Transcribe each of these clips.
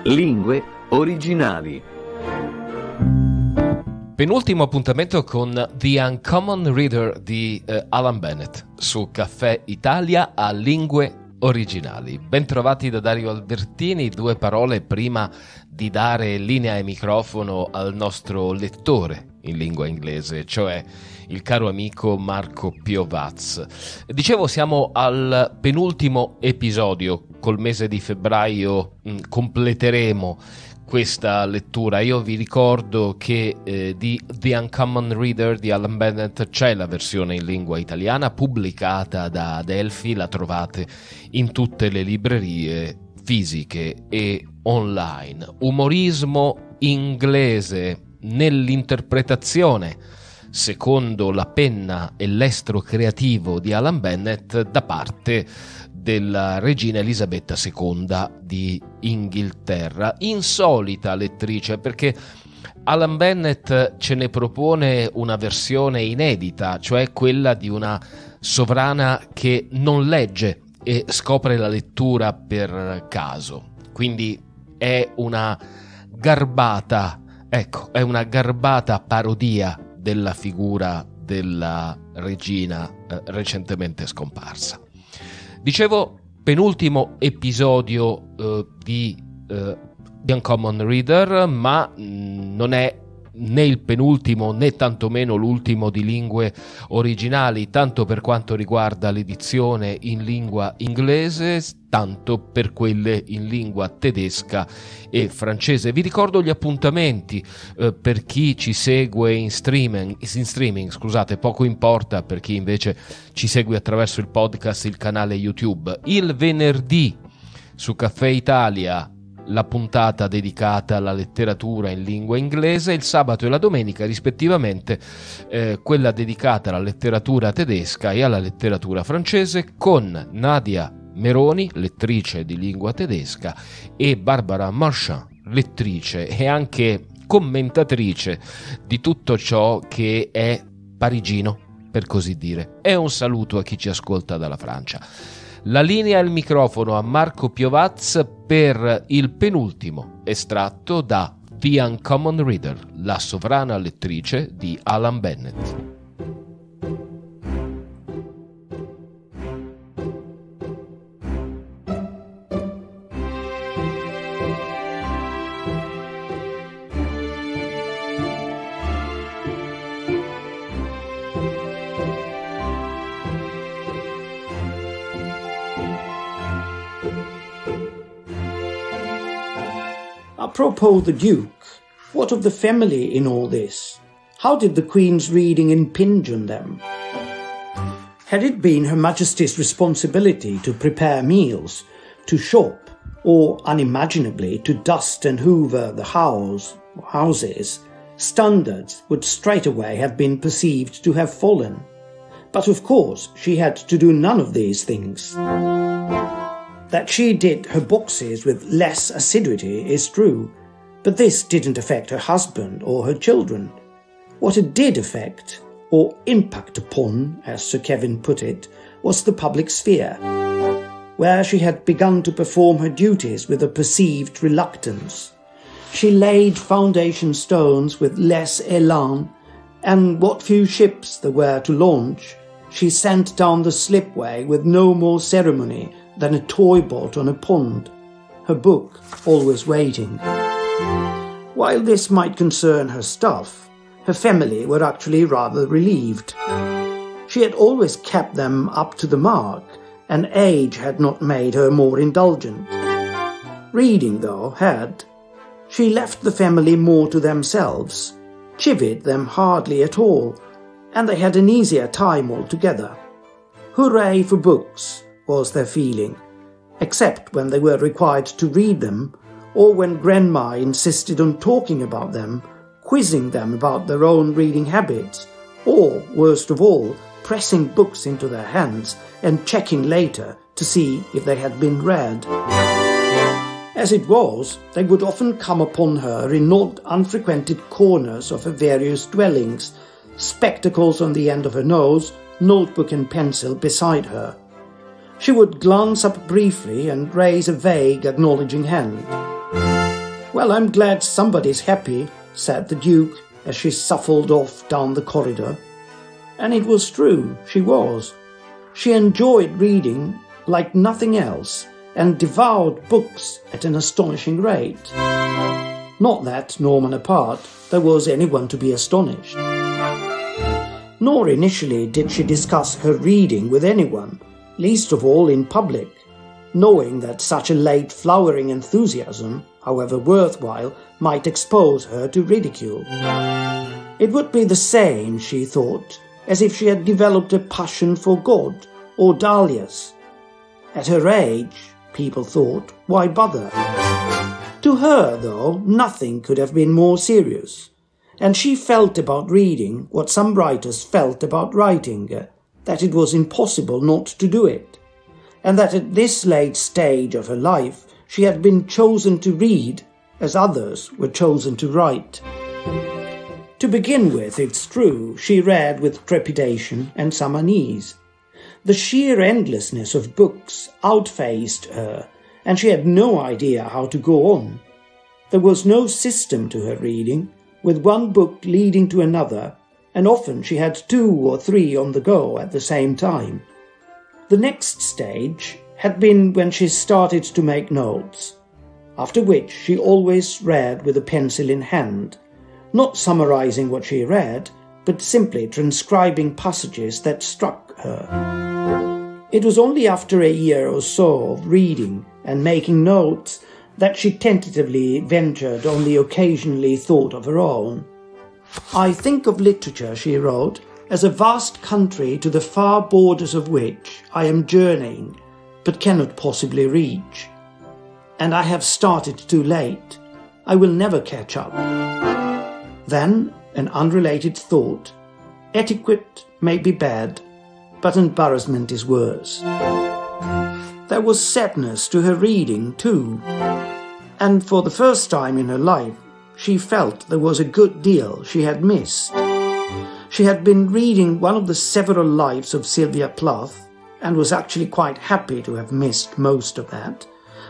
Lingue originali. Penultimo appuntamento con The Uncommon Reader di Alan Bennett su Caffè Italia a Lingue Originali. Bentrovati da Dario Albertini. 2 parole prima di dare linea e microfono al nostro lettore in lingua inglese, cioè il caro amico Marco Piovaz. Dicevo, siamo al penultimo episodio. Col mese di febbraio completeremo questa lettura. Io vi ricordo che di The Uncommon Reader di Alan Bennett c'è la versione in lingua italiana pubblicata da Adelphi, la trovate in tutte le librerie fisiche e online. Umorismo inglese nell'interpretazione secondo la penna e l'estro creativo di Alan Bennett da parte della regina Elisabetta II di Inghilterra. Insolita lettrice, perché Alan Bennett ce ne propone una versione inedita, cioè quella di una sovrana che non legge e scopre la lettura per caso. Quindi è una garbata, è una garbata parodia della figura della regina recentemente scomparsa. Dicevo, penultimo episodio di The Uncommon Reader, ma non è né il penultimo né tantomeno l'ultimo di Lingue Originali, tanto per quanto riguarda l'edizione in lingua inglese, tanto per quelle in lingua tedesca e francese. Vi ricordo gli appuntamenti per chi ci segue in streaming, scusate, poco importa per chi invece ci segue attraverso il podcast, il canale YouTube. Il venerdì su Caffè Italia la puntata dedicata alla letteratura in lingua inglese, il sabato e la domenica rispettivamente quella dedicata alla letteratura tedesca e alla letteratura francese, con Nadia Meroni, lettrice di lingua tedesca, e Barbara Marchand, lettrice e anche commentatrice di tutto ciò che è parigino, per così dire. E un saluto a chi ci ascolta dalla Francia. La linea e il microfono a Marco Piovaz per il penultimo estratto da The Uncommon Reader, la sovrana lettrice di Alan Bennett. Apropos the Duke, what of the family in all this? How did the Queen's reading impinge on them? Had it been Her Majesty's responsibility to prepare meals, to shop, or unimaginably to dust and hoover the houses, standards would straightway have been perceived to have fallen. But of course she had to do none of these things. That she did her boxes with less assiduity is true, but this didn't affect her husband or her children. What it did affect, or impact upon, as Sir Kevin put it, was the public sphere, where she had begun to perform her duties with a perceived reluctance. She laid foundation stones with less élan, and what few ships there were to launch, she sent down the slipway with no more ceremony than a toy boat on a pond, her book always waiting. While this might concern her staff, her family were actually rather relieved. She had always kept them up to the mark, and age had not made her more indulgent. Reading, though, had. She left the family more to themselves, chivied them hardly at all, and they had an easier time altogether. Hooray for books was their feeling, except when they were required to read them, or when Grandma insisted on talking about them, quizzing them about their own reading habits, or, worst of all, pressing books into their hands and checking later to see if they had been read. As it was, they would often come upon her in not unfrequented corners of her various dwellings, spectacles on the end of her nose, notebook and pencil beside her. She would glance up briefly and raise a vague, acknowledging hand. "Well, I'm glad somebody's happy," said the Duke, as she shuffled off down the corridor. And it was true, she was. She enjoyed reading like nothing else, and devoured books at an astonishing rate. Not that, Norman apart, there was anyone to be astonished. Nor initially did she discuss her reading with anyone, least of all in public, knowing that such a late flowering enthusiasm, however worthwhile, might expose her to ridicule. It would be the same, she thought, as if she had developed a passion for God or dahlias. At her age, people thought, why bother? To her, though, nothing could have been more serious, and she felt about reading what some writers felt about writing, that it was impossible not to do it, and that at this late stage of her life she had been chosen to read as others were chosen to write. To begin with, it's true, she read with trepidation and some unease. The sheer endlessness of books outfaced her, and she had no idea how to go on. There was no system to her reading, with one book leading to another, and often she had 2 or 3 on the go at the same time. The next stage had been when she started to make notes, after which she always read with a pencil in hand, not summarizing what she read, but simply transcribing passages that struck her. It was only after a year or so of reading and making notes that she tentatively ventured on the occasionally thought of her own. "I think of literature," she wrote, "as a vast country to the far borders of which I am journeying, but cannot possibly reach. And I have started too late. I will never catch up." Then, an unrelated thought. Etiquette may be bad, but embarrassment is worse. There was sadness to her reading, too, and for the first time in her life, she felt there was a good deal she had missed. She had been reading one of the several lives of Sylvia Plath, and was actually quite happy to have missed most of that,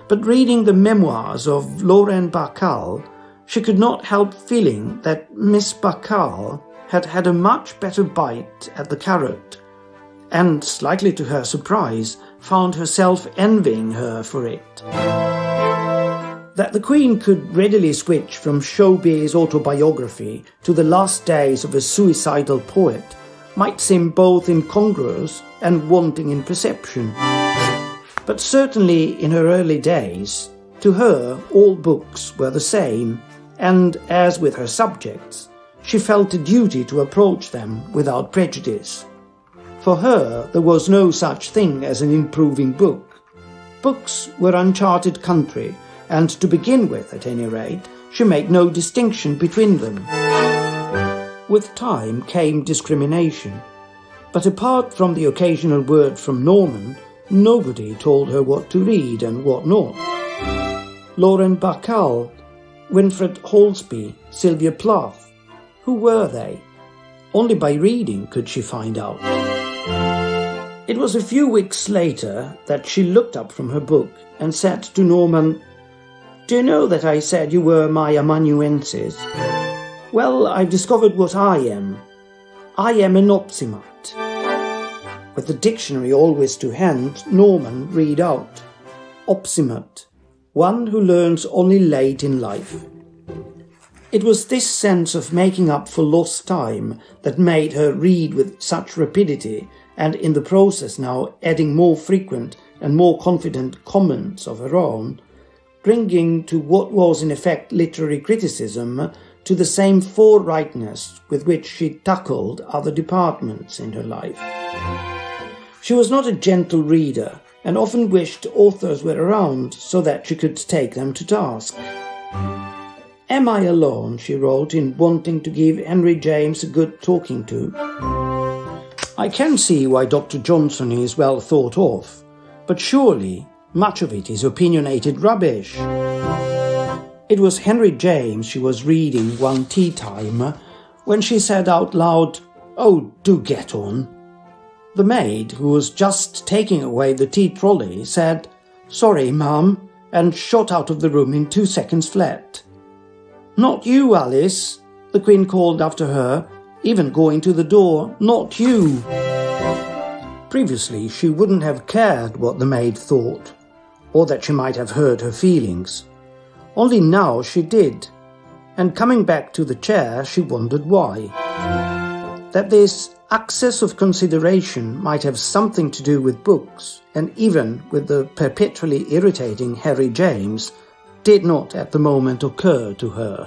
but reading the memoirs of Lauren Bacall, she could not help feeling that Miss Bacall had had a much better bite at the carrot, and, slightly to her surprise, found herself envying her for it. That the Queen could readily switch from Showbiz autobiography to the last days of a suicidal poet might seem both incongruous and wanting in perception. But certainly in her early days, to her all books were the same, and, as with her subjects, she felt a duty to approach them without prejudice. For her, there was no such thing as an improving book. Books were uncharted country, and to begin with, at any rate, she made no distinction between them. With time came discrimination, but apart from the occasional word from Norman, nobody told her what to read and what not. Lauren Bacall, Winifred Halsby, Sylvia Plath, who were they? Only by reading could she find out. It was a few weeks later that she looked up from her book and said to Norman, "Do you know that I said you were my amanuensis? Well, I've discovered what I am. I am an opsimat." With the dictionary always to hand, Norman read out, "Opsimat, one who learns only late in life." It was this sense of making up for lost time that made her read with such rapidity, and in the process now adding more frequent and more confident comments of her own, bringing to what was in effect literary criticism to the same forthrightness with which she tackled other departments in her life. She was not a gentle reader, and often wished authors were around so that she could take them to task. "Am I alone," she wrote, "in wanting to give Henry James a good talking to? I can see why Dr. Johnson is well thought of, but surely Much of it is opinionated rubbish. It was Henry James she was reading one tea time when she said out loud, "Oh, do get on." The maid, who was just taking away the tea trolley, said, "Sorry, ma'am," and shot out of the room in 2 seconds flat. "Not you, Alice," the Queen called after her, even going to the door, "not you." Previously, she wouldn't have cared what the maid thought, or that she might have hurt her feelings. Only now she did, and coming back to the chair, she wondered why. That this access of consideration might have something to do with books, and even with the perpetually irritating Harry James, did not at the moment occur to her.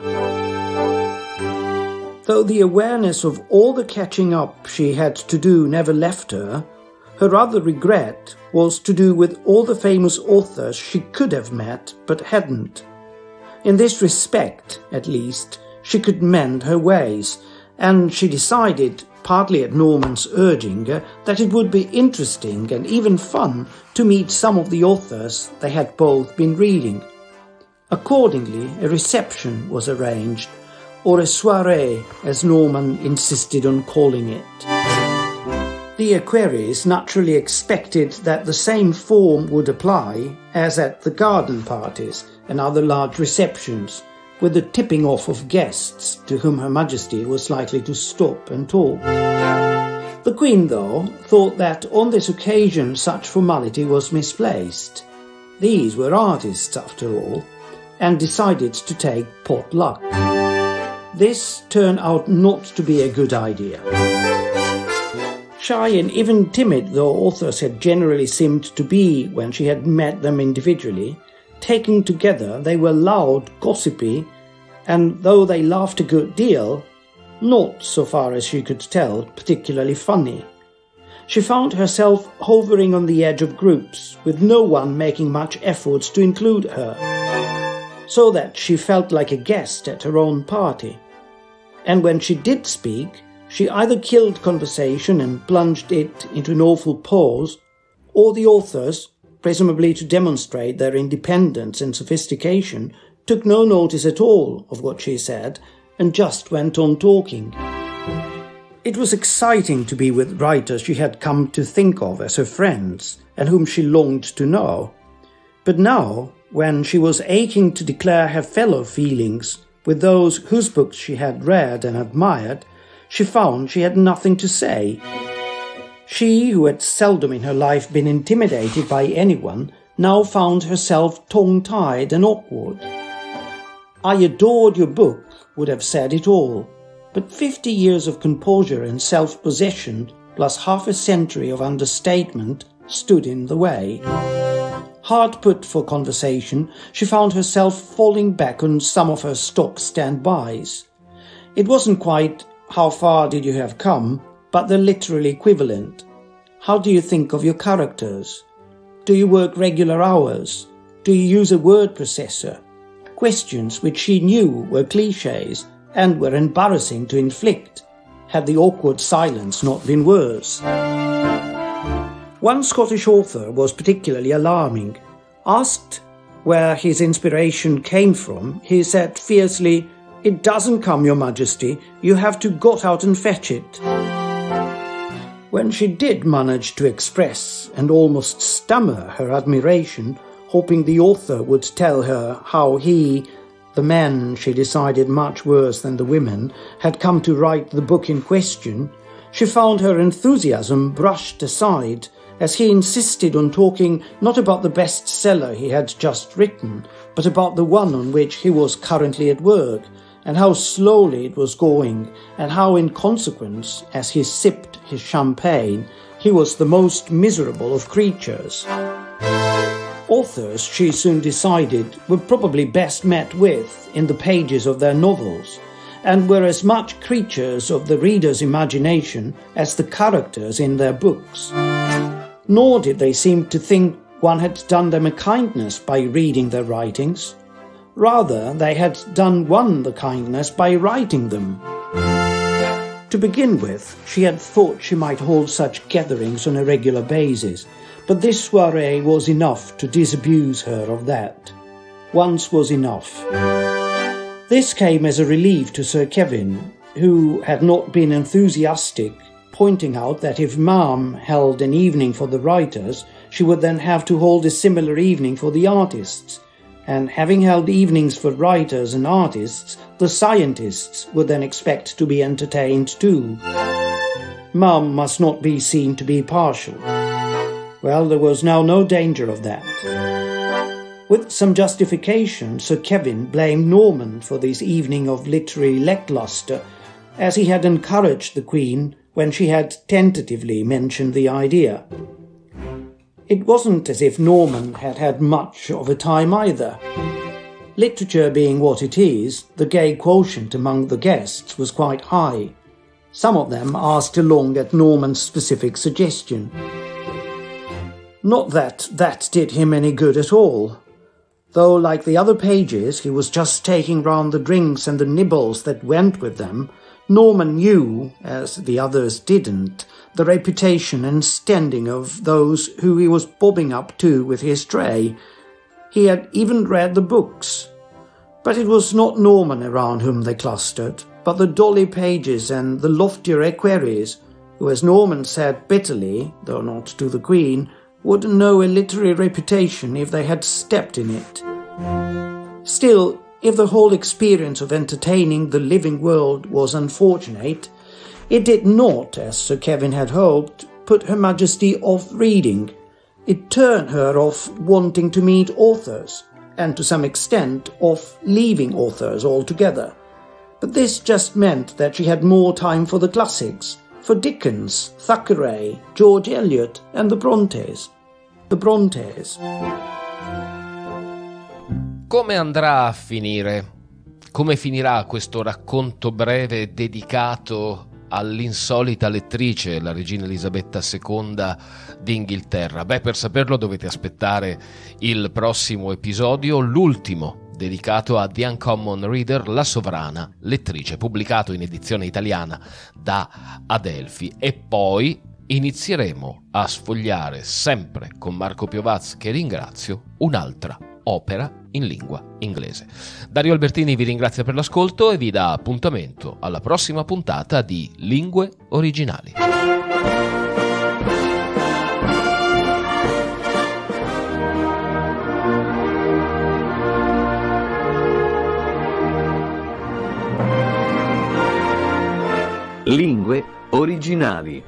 Though the awareness of all the catching up she had to do never left her, her other regret was to do with all the famous authors she could have met but hadn't. In this respect, at least, she could mend her ways, and she decided, partly at Norman's urging, that it would be interesting and even fun to meet some of the authors they had both been reading. Accordingly, a reception was arranged, or a soirée, as Norman insisted on calling it. The equerries naturally expected that the same form would apply as at the garden parties and other large receptions, with the tipping off of guests to whom Her Majesty was likely to stop and talk. The Queen, though, thought that on this occasion such formality was misplaced. These were artists, after all, and decided to take pot luck. This turned out not to be a good idea. Shy and even timid though authors had generally seemed to be when she had met them individually, taken together they were loud, gossipy, and though they laughed a good deal, not, so far as she could tell, particularly funny. She found herself hovering on the edge of groups, with no one making much efforts to include her, so that she felt like a guest at her own party. And when she did speak, she either killed conversation and plunged it into an awful pause, or the authors, presumably to demonstrate their independence and sophistication, took no notice at all of what she said and just went on talking. It was exciting to be with writers she had come to think of as her friends and whom she longed to know. But now, when she was aching to declare her fellow feelings with those whose books she had read and admired, she found she had nothing to say. She, who had seldom in her life been intimidated by anyone, now found herself tongue-tied and awkward. "I adored your book," would have said it all, but 50 years of composure and self-possession, plus half a century of understatement, stood in the way. Hard put for conversation, she found herself falling back on some of her stock standbys. It wasn't quite, "How far did you have come?" but the literal equivalent. "How do you think of your characters? Do you work regular hours? Do you use a word processor?" Questions which she knew were clichés and were embarrassing to inflict, had the awkward silence not been worse. One Scottish author was particularly alarming. Asked where his inspiration came from, he said fiercely, "It doesn't come, Your Majesty, you have to got out and fetch it." When she did manage to express and almost stammer her admiration, hoping the author would tell her how he, the men she decided much worse than the women, had come to write the book in question, she found her enthusiasm brushed aside as he insisted on talking not about the bestseller he had just written, but about the one on which he was currently at work, and how slowly it was going, and how in consequence, as he sipped his champagne, he was the most miserable of creatures. Authors, she soon decided, were probably best met with in the pages of their novels, and were as much creatures of the reader's imagination as the characters in their books. Nor did they seem to think one had done them a kindness by reading their writings. Rather, they had done one the kindness by writing them. To begin with, she had thought she might hold such gatherings on a regular basis, but this soirée was enough to disabuse her of that. Once was enough. This came as a relief to Sir Kevin, who had not been enthusiastic, pointing out that if Ma'am held an evening for the writers, she would then have to hold a similar evening for the artists, and having held evenings for writers and artists, the scientists would then expect to be entertained too. Mum must not be seen to be partial. Well, there was now no danger of that. With some justification, Sir Kevin blamed Norman for this evening of literary lacklustre, as he had encouraged the Queen when she had tentatively mentioned the idea. It wasn't as if Norman had had much of a time either. Literature being what it is, the gay quotient among the guests was quite high. Some of them asked along at Norman's specific suggestion. Not that that did him any good at all, though like the other pages he was just taking round the drinks and the nibbles that went with them. Norman knew, as the others didn't, the reputation and standing of those who he was bobbing up to with his tray. He had even read the books. But it was not Norman around whom they clustered, but the dolly pages and the loftier equerries, who, as Norman said bitterly, though not to the Queen, would know a literary reputation if they had stepped in it. Still, if the whole experience of entertaining the living world was unfortunate, it did not, as Sir Kevin had hoped, put Her Majesty off reading. It turned her off wanting to meet authors, and to some extent off leaving authors altogether. But this just meant that she had more time for the classics, for Dickens, Thackeray, George Eliot and the Brontes. The Brontes. Come andrà a finire? Come finirà questo racconto breve dedicato all'insolita lettrice, la regina Elisabetta II d'Inghilterra? Beh, per saperlo dovete aspettare il prossimo episodio, l'ultimo dedicato a The Uncommon Reader, la sovrana lettrice, pubblicato in edizione italiana da Adelphi. E poi inizieremo a sfogliare, sempre con Marco Piovaz, che ringrazio, un'altra opera in lingua inglese. Dario Albertini vi ringrazia per l'ascolto e vi dà appuntamento alla prossima puntata di Lingue Originali. Lingue Originali.